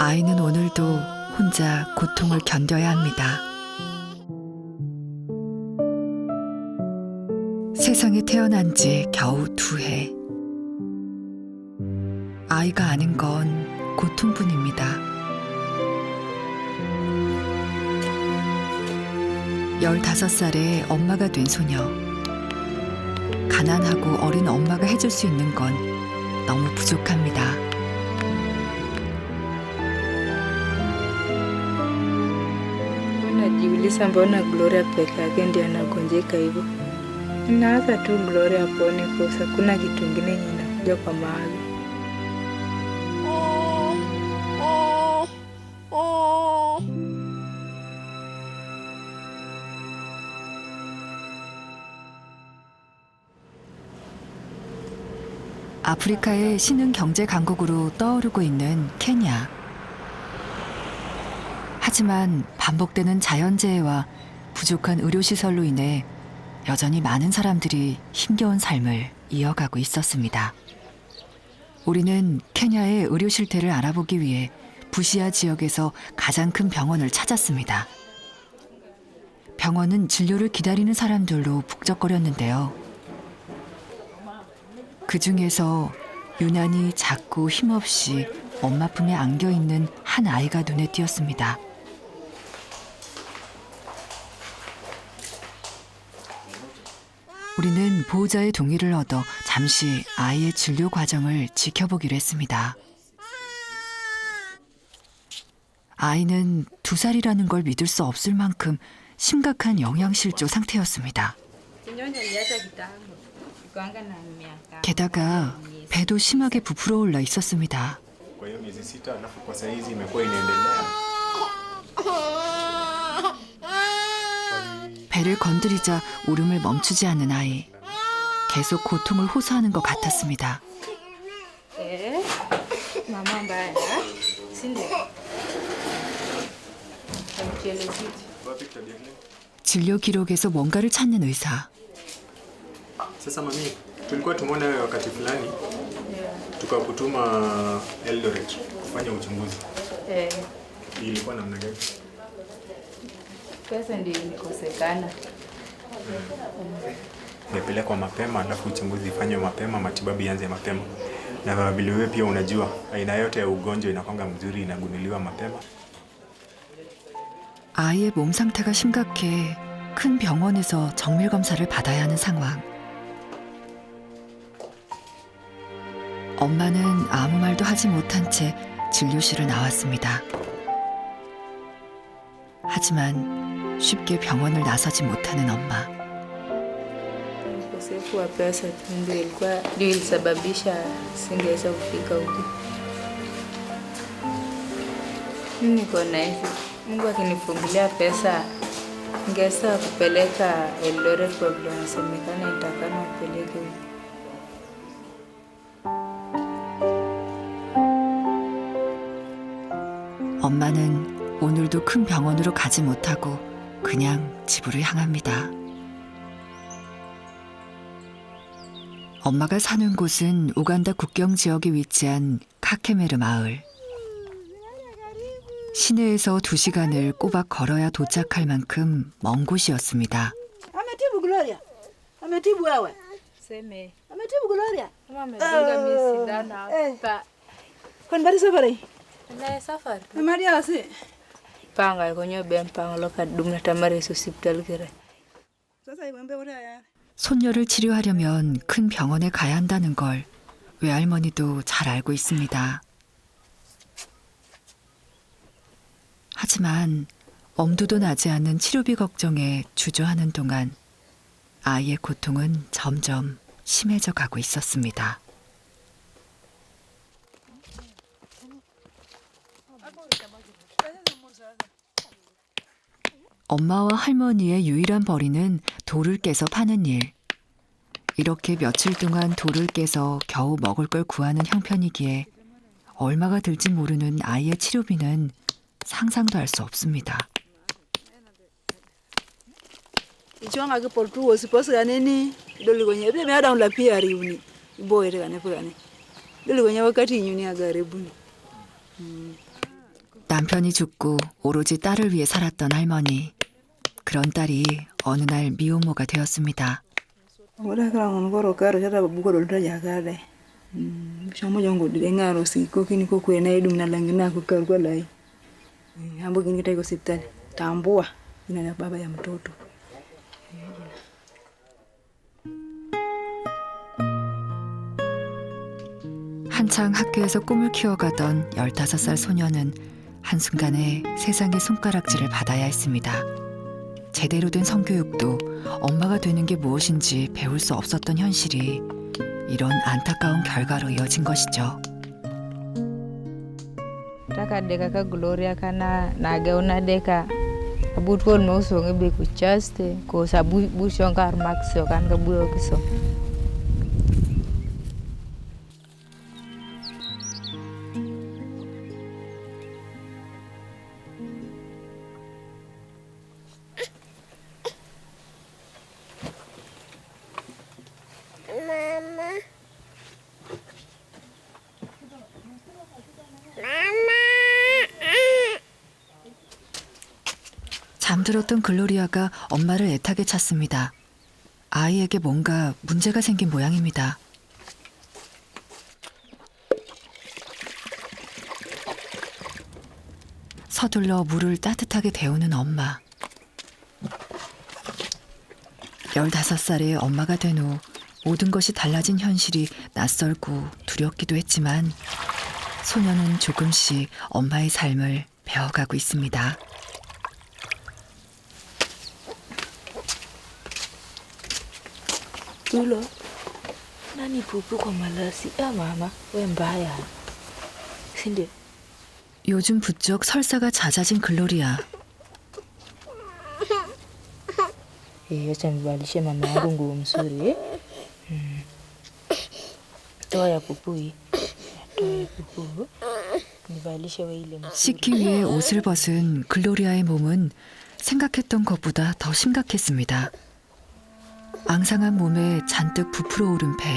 아이는 오늘도 혼자 고통을 견뎌야 합니다. 세상에 태어난 지 겨우 2해. 아이가 아는 건 고통뿐입니다. 15살에 엄마가 된 소녀. 가난하고 어린 엄마가 해줄 수 있는 건 너무 부족합니다. Najiuliza mbona Gloria peke yake ndiye anagonjeka hivyo. Naanza tu Gloria apone kosa, kuna kitu kingine yenye inakuja kwa mawazo. 아프리카의 신흥 경제 강국으로 떠오르고 있는 케냐. 하지만 반복되는 자연재해와 부족한 의료시설로 인해 여전히 많은 사람들이 힘겨운 삶을 이어가고 있었습니다. 우리는 케냐의 의료 실태를 알아보기 위해 부시아 지역에서 가장 큰 병원을 찾았습니다. 병원은 진료를 기다리는 사람들로 북적거렸는데요. 그 중에서 유난히 작고 힘없이 엄마 품에 안겨있는 한 아이가 눈에 띄었습니다. 우리는 보호자의 동의를 얻어 잠시 아이의 진료 과정을 지켜보기로 했습니다. 아이는 2살이라는 걸 믿을 수 없을 만큼 심각한 영양실조 상태였습니다. 게다가 배도 심하게 부풀어 올라 있었습니다. 배를 건드리자 울음을 멈추지 않는 아이. 계속 고통을 호소하는 것 같았습니다. 진료 기록에서 뭔가를 찾는 의사. Sasa mami, tulikuwa tumeona wewe wakati fulani tukakutuma Eldoret kufanya uchunguzi. Ilikuwa namna gani? Pesa ndio ilikosekana. Nimepelekwa mapema alafu uchunguzi ifanywe mapema, matibabu ianze mapema. Na vile wewe pia unajua aina yote ya ugonjwa inakwanga mzuri inagunduliwa mapema. 아이의 몸 상태가 심각해 큰 병원에서 정밀 검사를 받아야 하는 상황. 엄마는 아무 말도 하지 못한 채 진료실을 나왔습니다. 하지만 쉽게 병원을 나서지 못하는 엄마. Ukosefu wa pesa ndio ilisababisha singeweza kufika huko. Mimi niko na hivi, Mungu akinifungulia pesa ningeweza kupeleka Eldoret kwa vile nasemekana nitakana kupeleke huko. 엄마는 오늘도 큰 병원으로 가지 못하고 그냥 집으로 향합니다. 엄마가 사는 곳은 우간다 국경 지역에 위치한 카케메르 마을. 시내에서 2시간을 꼬박 걸어야 도착할 만큼 먼 곳이었습니다. Ametibu Gloria. Ametibu wewe. Seme. Ametibu Gloria. Kama amedunga mimi sindano hapa. Kon bari safari. Na safari. Maria asi. Panga konyo ben panga loka dumna tamare hospital kire. Sasa iwembe 우리야. 손녀를 치료하려면 큰 병원에 가야 한다는 걸 외할머니도 잘 알고 있습니다. 하지만 엄두도 나지 않는 치료비 걱정에 주저하는 동안 아이의 고통은 점점 심해져 가고 있었습니다. 엄마와 할머니의 유일한 벌이는 돌을 깨서 파는 일. 이렇게 며칠 동안 돌을 깨서 겨우 먹을 걸 구하는 형편이기에 얼마가 들지 모르는 아이의 치료비는 상상도 할 수 없습니다. Ichwanga ke por tu osipos ganeni. Doli kwenye be me ada la pia riuni. Boy re gane pugane. Doli kwenye wakati nyuni agaribuni. 남편이 죽고 오로지 딸을 위해 살았던 할머니. 그런 딸이 어느 날 미혼모가 되었습니다. Ora krangon goro karo chata bugo dol ta jakade. Shomo jongo de ngaro si ko kini ko kwena idum na langina ko kar ko lai. Ambo kini tai ko hospitali. Tambua jina la baba ya mtoto. 한창 학교에서 꿈을 키워가던 15살 소녀는 한순간에 세상의 손가락질을 받아야 했습니다. 제대로 된 성교육도 엄마가 되는 게 무엇인지 배울 수 없었던 현실이 이런 안타까운 결과로 이어진 것이죠. Taka deka ka Gloria kana nagauna deka abutwon mo so ngebe ku chaste ko sabu bu shongar max yo kan ka buo kiso. 잠들었던 글로리아가 엄마를 애타게 찾습니다. 아이에게 뭔가 문제가 생긴 모양입니다. 서둘러 물을 따뜻하게 데우는 엄마. 15살의 엄마가 된 후 모든 것이 달라진 현실이 낯설고 두렵기도 했지만 소녀는 조금씩 엄마의 삶을 배워가고 있습니다. Tulo. Nani pupu kwa malasi. Mama, we mbaya. Sindi. 요즘 부쩍 설사가 잦아진 글로리아. Acha nibalishe mama yangu nguo mzuri. Toa pupu. Toa pupu. Nibalishe we ile mzuri. 씻기 위해 옷을 벗은 글로리아의 몸은 생각했던 것보다 더 심각했습니다. 앙상한 몸에 잔뜩 부풀어 오른 배.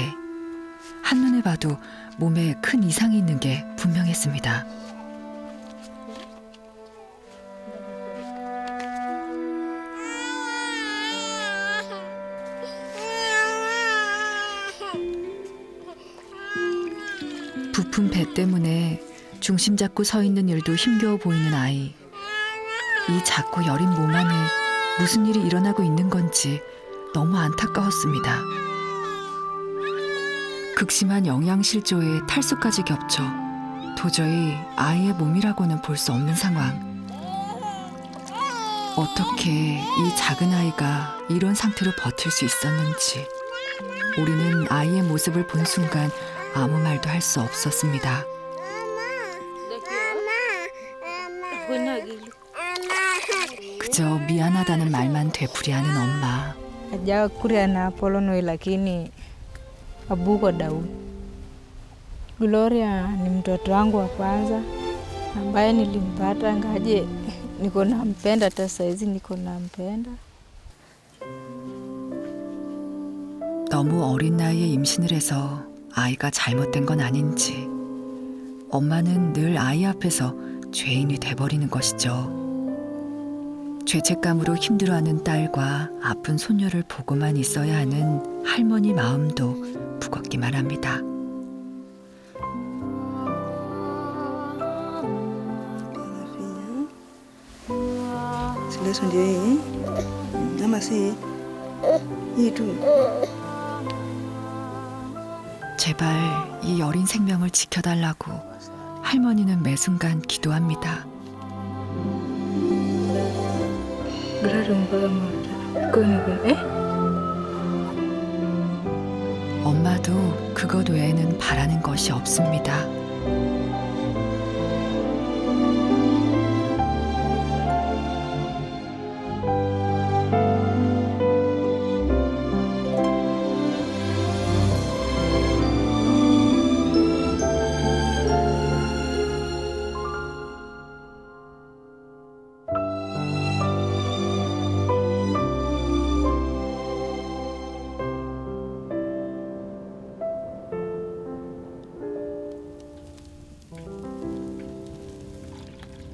한눈에 봐도 몸에 큰 이상이 있는 게 분명했습니다. 부푼 배 때문에 중심 잡고 서 있는 일도 힘겨워 보이는 아이. 이 작고 여린 몸 안에 무슨 일이 일어나고 있는 건지 너무 안타까웠습니다. 극심한 영양실조에 탈수까지 겹쳐 도저히 아이의 몸이라고는 볼 수 없는 상황. 어떻게 이 작은 아이가 이런 상태로 버틸 수 있었는지 우리는 아이의 모습을 본 순간 아무 말도 할 수 없었습니다. 그저 미안하다는 말만 되풀이하는 엄마. Hajawa kuria na Apollo Noi lakini abuko Daudi. Gloria ni mtoto wangu wa kwanza ambaye nilimpata ngaje niko nampenda hata saizi niko nampenda. 너무 어린 나이에 임신을 해서 아이가 잘못된 건 아닌지 엄마는 늘 아이 앞에서 죄인이 돼버리는 것이죠. 죄책감으로 힘들어하는 딸과 아픈 손녀를 보고만 있어야 하는 할머니 마음도 무겁기만 합니다. Leso ndio hii. Ama si hii tu. 제발 이 여린 생명을 지켜달라고 할머니는 매 순간 기도합니다. 엄마도 그것 외에는 바라는 것이 없습니다.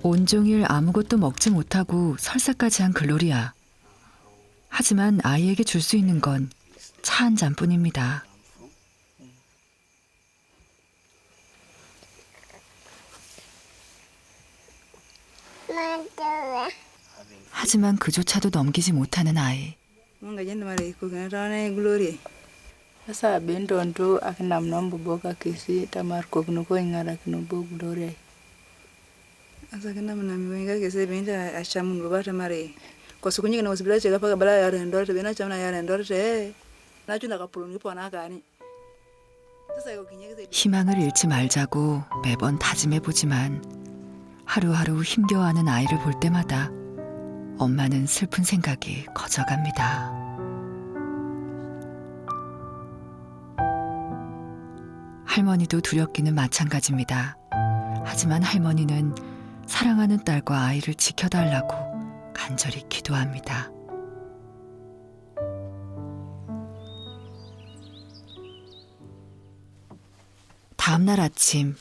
온종일 아무것도 먹지 못하고 설사까지 한 글로리아. 하지만 아이에게 줄 수 있는 건 차 한 잔뿐입니다. 하지만 그조차도 넘기지 못하는 아이. Munga jenda mara iko kana tawana glory. Sasa bendon tu akinam nombo boka kisi tamar kokno ko ingara kino bo glory. Asa kana mana miwenga kese benda ashamun babata mare. Ko sukunyi kana hospitali chega paka bala ya rendo te bena chamna ya rendo te. Na chunda ka pulungi pona kani. Sasa iko kinye kese 희망을 잃지 말자고 매번 다짐해보지만 하루하루 힘겨워하는 아이를 볼 때마다 엄마는 슬픈 생각이 커져갑니다. 할머니도 두렵기는 마찬가지입니다. 하지만 할머니는 사랑하는 딸과 아이를 지켜달라고 간절히 기도합니다. 다음 날 아침,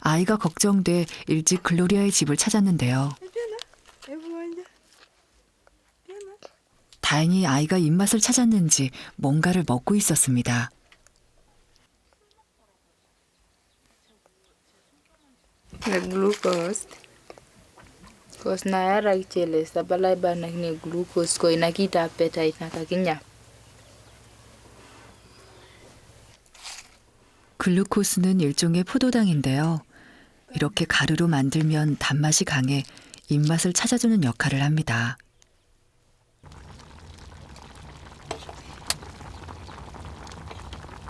아이가 걱정돼 일찍 글로리아의 집을 찾았는데요. 다행히 아이가 입맛을 찾았는지 뭔가를 먹고 있었습니다. Glucose. Cause na yara kichele sabala ba na ni glucose ko inakita appetite na kakinya. 글루코스는 일종의 포도당인데요. 이렇게 가루로 만들면 단맛이 강해 입맛을 찾아주는 역할을 합니다.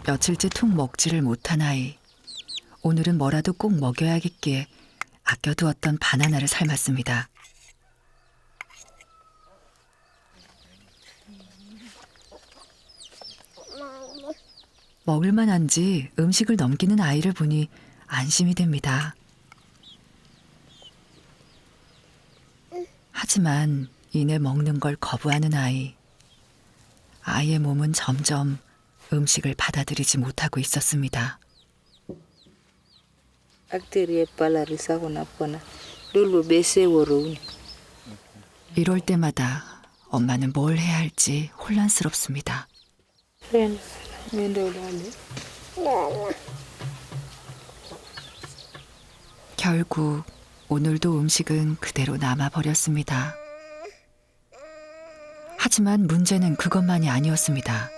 며칠째 툭 먹지를 못한 아이. 오늘은 뭐라도 꼭 먹여야겠기에 아껴두었던 바나나를 삶았습니다. 먹을만한지 음식을 넘기는 아이를 보니 안심이 됩니다. 하지만 이내 먹는 걸 거부하는 아이. 아이의 몸은 점점 음식을 받아들이지 못하고 있었습니다. Bacteria pala risa kuna pona. Dulu bese woruni. 이럴 때마다 엄마는 뭘 해야 할지 혼란스럽습니다. 결국 오늘도 음식은 그대로 남아버렸습니다. 하지만 문제는 그것만이 아니었습니다.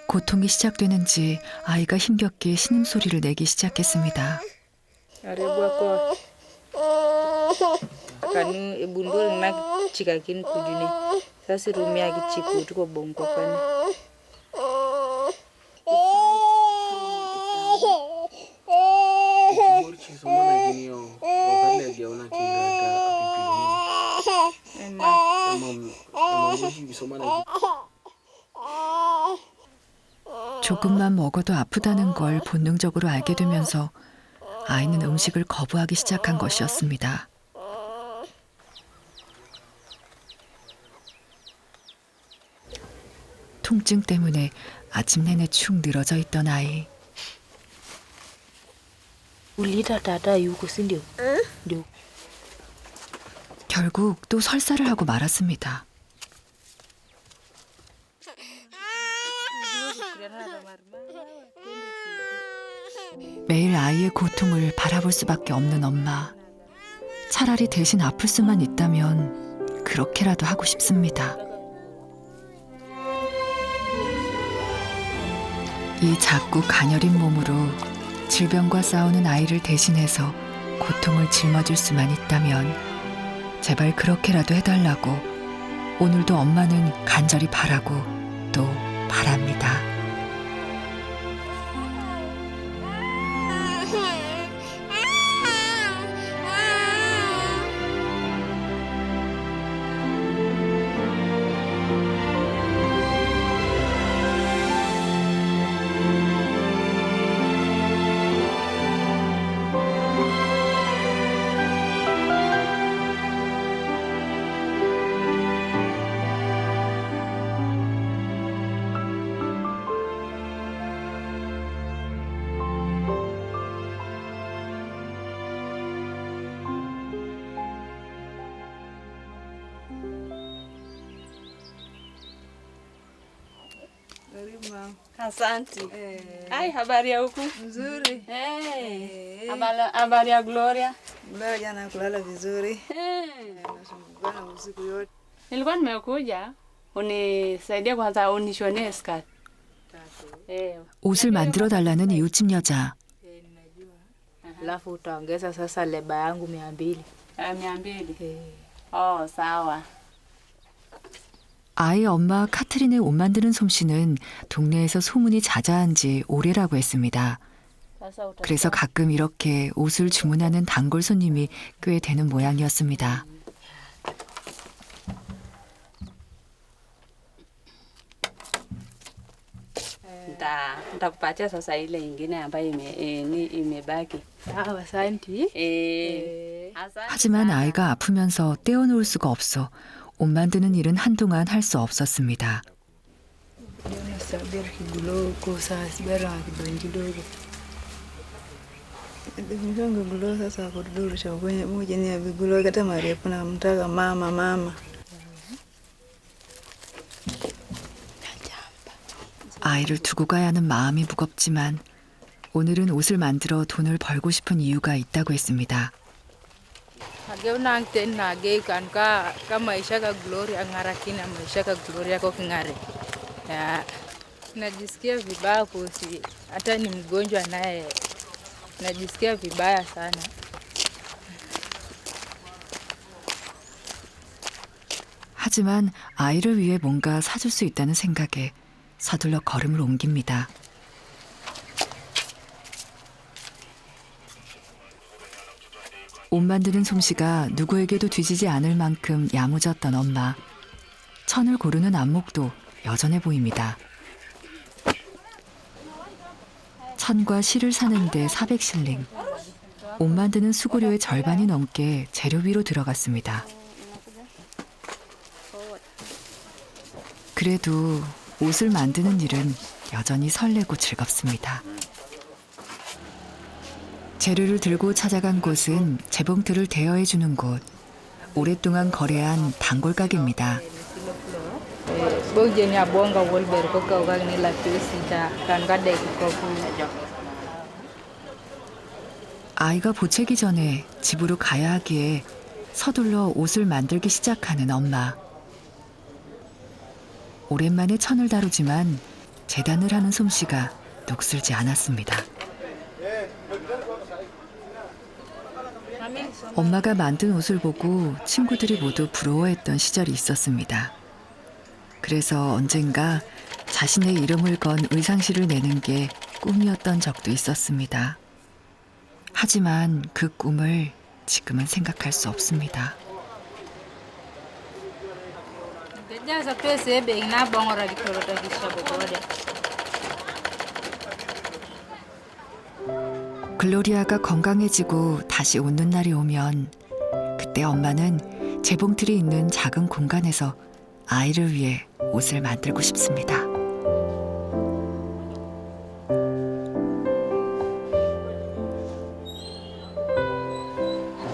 고통이 시작되는지 아이가 힘겹게 신음소리를 내기 시작했습니다. Arebwa ko. Kanu ibundul na chikakin kujuni. Sasa rumia kichiku tuko bongo kani. 조금만 먹어도 아프다는 걸 본능적으로 알게 되면서 아이는 음식을 거부하기 시작한 것이었습니다. 통증 때문에 아침 내내 축 늘어져 있던 아이. Ulita tata yuko sindio? Ndio. 결국 또 설사를 하고 말았습니다. 매일 아이의 고통을 바라볼 수밖에 없는 엄마. 차라리 대신 아플 수만 있다면 그렇게라도 하고 싶습니다. 이 작고 가녀린 몸으로 질병과 싸우는 아이를 대신해서 고통을 짊어질 수만 있다면 제발 그렇게라도 해달라고 오늘도 엄마는 간절히 바라고 또 바랍니다. mama. Asante. Eh, Ai, habari ya huku? Nzuri. Eh. Habari ya Gloria? Leo jana kulala vizuri. Eh. Nasumbuana usiku yote. Nilikuwa nimekuja unisaidie kwanza unishonee skirt. Eh. 옷을 만들어 달라는 이웃집 여자. Alafu utaongeza sasa leba yangu 200. 200. Oh, sawa. 아이 엄마 카트린의 옷 만드는 솜씨는 동네에서 소문이 자자한 지 오래라고 했습니다. Sasa 그래서 가끔 이렇게 옷을 주문하는 단골 손님이 꽤 되는 모양이었습니다. nitakupatia sasa ile ingine ambayo imebaki. Sawa, asante. Asante. 하지만 아이가 아프면서 떼어놓을 수가 없어 옷 만드는 일은 한동안 할 수 없었습니다. Nasubiri kidogo sasa, sibara kidogo kidogo. Mshongo gulo sasa kuduru cha kwenye moja ni vigulo kata marefu na mtaka mama. 아이를 두고 가야 하는 ma음이 무겁지만 오늘은 옷을 만들어 돈을 벌고 싶은 이유가 있다고 했습니다. Ageu nang ten na gei kan ka maisha ka Gloria ngarakina maisha ka Gloria kwa kingare. Ya, najisikia vibaya kusi. Hata ni mgonjwa naye najisikia vibaya sana. 하지만 아이를 위해 뭔가 사줄 수 있다는 생각에 서둘러 걸음을 옮깁니다. 옷 만드는 솜씨가 누구에게도 뒤지지 않을 만큼 야무졌던 엄마. 천을 고르는 안목도 여전해 보입니다. 천과 실을 사는데 400실링. 옷 만드는 수고료의 절반이 넘게 재료비로 들어갔습니다. 그래도 옷을 만드는 일은 여전히 설레고 즐겁습니다. 재료를 들고 찾아간 곳은 재봉틀을 대여해주는 곳. 오랫동안 거래한 단골 가게입니다. Bojeni abonga wolber ko ka ga ni la pesita kan ga de ko ku. 아이가 보채기 전에 집으로 가야 하기에 서둘러 옷을 만들기 시작하는 엄마. 오랜만에 천을 다루지만 재단을 하는 솜씨가 녹슬지 않았습니다. 엄마가 만든 옷을 보고 친구들이 모두 부러워했던 시절이 있었습니다. 그래서 언젠가 자신의 이름을 건 의상실을 내는 게 꿈이었던 적도 있었습니다. 하지만 그 꿈을 지금은 생각할 수 없습니다. Deja sa pese be na bongora gitoro ta gisabo bode. 글로리아가 건강해지고 다시 웃는 날이 오면 그때 엄마는 재봉틀이 있는 작은 공간에서 아이를 위해 옷을 만들고 싶습니다.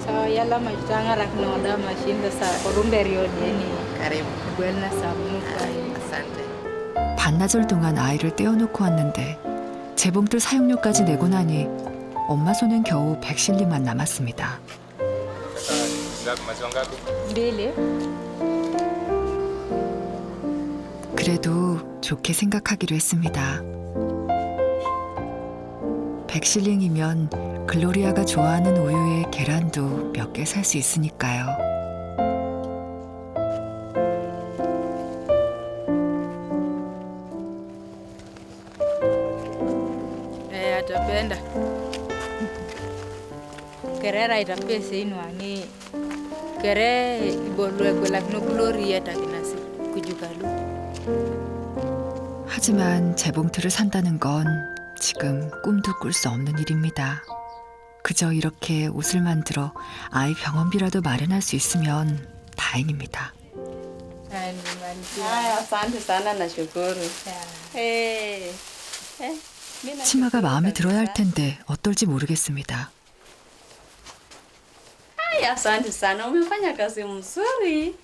So yalla ma tanga rak no da machine da sa korumberio deni. Karibu. Gwelna sabunu kai. Asante. 반나절 동안 아이를 떼어놓고 왔는데 재봉틀 사용료까지 내고 나니 엄마 손엔 겨우 100실링만 남았습니다. Mbili. 그래도 좋게 생각하기로 했습니다. 100실링이면 글로리아가 좋아하는 우유에 계란도 몇 개 살 수 있으니까요. Atapenda. Kerera itapese inwangi. Kere ibolwe golak no Gloria takinasi kujukalu. 하지만 재봉틀을 산다는 건 지금 꿈도 꿀 수 없는 일입니다. 그저 이렇게 옷을 만들어 아이 병원비라도 마련할 수 있으면 다행입니다. Haya, asante sana na shukuru. 치마가 마음에 들어야 할 텐데 어떨지 모르겠습니다. Haya, asante sana. Umefanya kazi mzuri.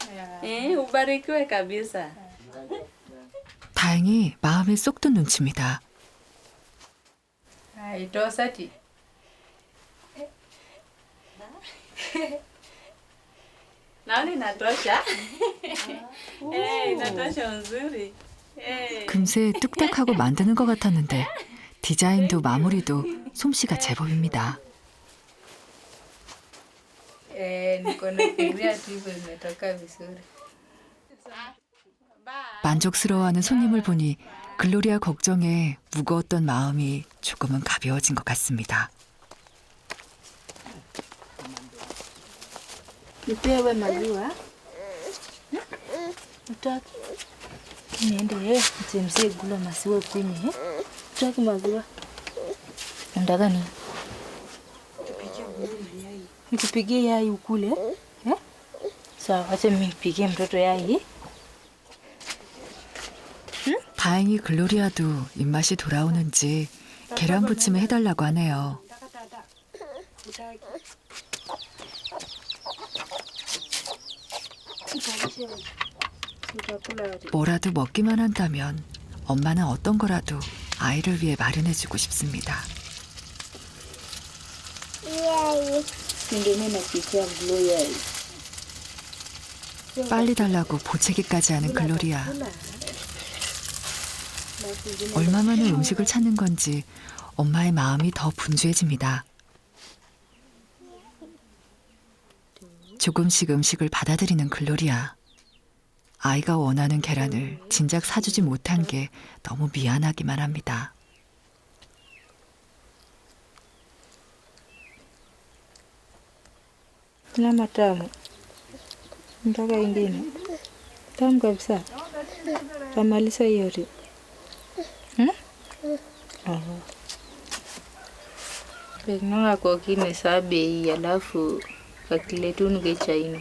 Ubarikiwe kabisa. 다행히 마음에 쏙 든 눈치입니다. Haitosati. Naona inatosha. Inatosha nzuri. 금세 뚝딱하고 만드는 것 같았는데 디자인도 마무리도 솜씨가 제법입니다. Niko nafikiria tu hivyo imetoka vizuri. 만족스러워하는 손님을 보니 글로리아 걱정에 무거웠던 마음이 조금은 가벼워진 것 같습니다. Nipewe maziwa. Utaki? Niende nichemshie gula maziwa kunywe. Utaki maziwa? Unataka nini? Nikupigie yai ukule? Sawa, acha mimi nipigie mtoto yai. 다행히 글로리아도 입맛이 돌아오는지 계란 부침을 해달라고 하네요. 뭐라도 먹기만 한다면 엄마는 어떤 거라도 아이를 위해 마련해주고 싶습니다. 빨리 달라고 보채기까지 하는 글로리아. 얼마 만에 음식을 찾는 건지 엄마의 마음이 더 분주해집니다. 조금씩 음식을 받아들이는 글로리아. 아이가 원하는 계란을 진작 사주지 못한 게 너무 미안하기만 합니다. Nyama tamu. Mpaka ingine. Tamu kabisa. Tamaliza yote. Pengnanga kwa kine saa bei alafu kakiletunu ke China.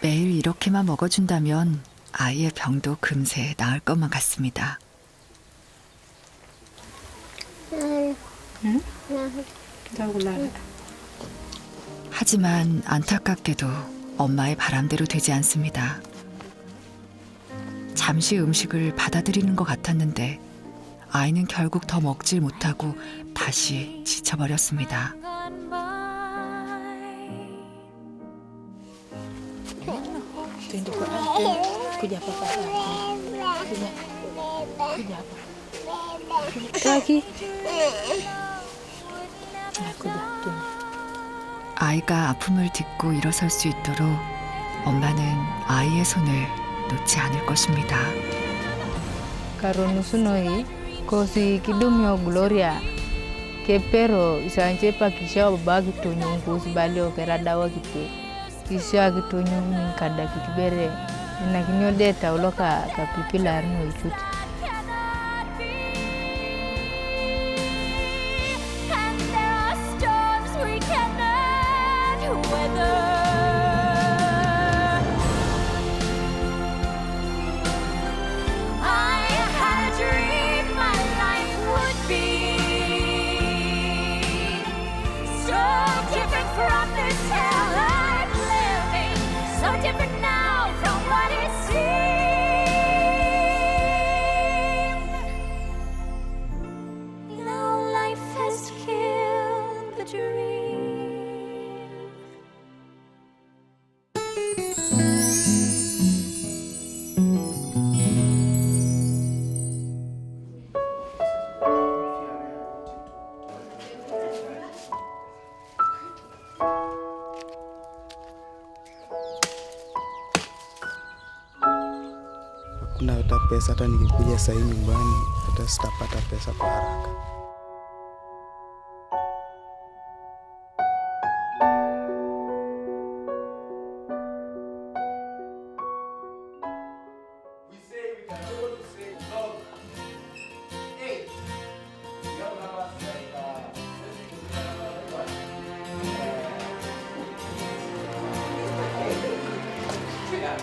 매일 이렇게만 먹어준다면 아이의 병도 금세 나을 것만 같습니다. 하지만 안타깝게도 엄마의 바람대로 되지 않습니다. 잠시 음식을 받아들이는 것 같았는데 아이는 결국 더 먹질 못하고 다시 지쳐버렸습니다. Kuja papa. Kuja hapa. Taki. Kuja. 아이가 아픔을 딛고 일어설 수 있도록 엄마는 아이의 손을 놓지 않을 것입니다. Karonusunoi kosi kidumio Gloria kepero isanje pakisha babagi tonyo kosi balio keradawa kipe kisha kitonyo kada kitibere na kinyode tauloka kapipila no ichuti. Hakuna hata pesa, hata nikikuja sahii nyumbani hata sitapata pesa kwa haraka.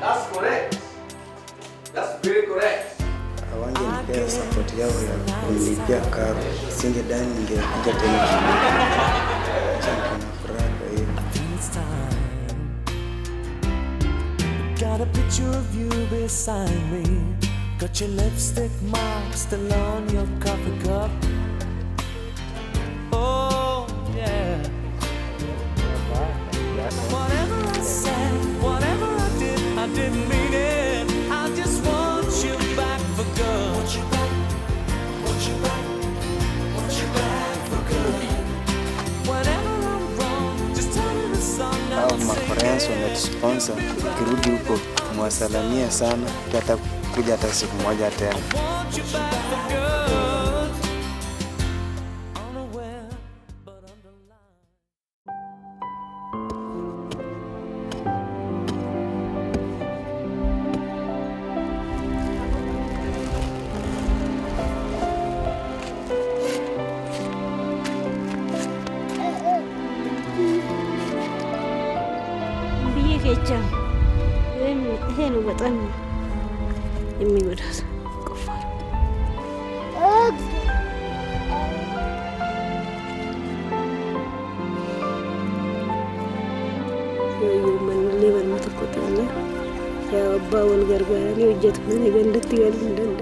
That's correct. That's very correct. Hawangenipea support yao ya kunilipia karo, singedhani ningekuja tena shule. Acha niko na furaha kwa hiyo. got a picture of you beside me. Got your lipstick mark still on your coffee cup. Oh, yeah. Whatever I said, whatever I didn't mean it. I just want you back for good. Want you back, want you back, want you back for good. Whenever I'm wrong, just tell me the song now and sing Makoreans wametusponsor, ukirudi huko mwasalamia sana, kuja hata siku moja tena. want you back for good. Unaware, but underlined. ብዬ ከቻም ይሄ ነው በጣም የሚጎዳው ቆፋር من اللي ما تقطعني يا أبا والقرقاني وجدت من يقندت يقندت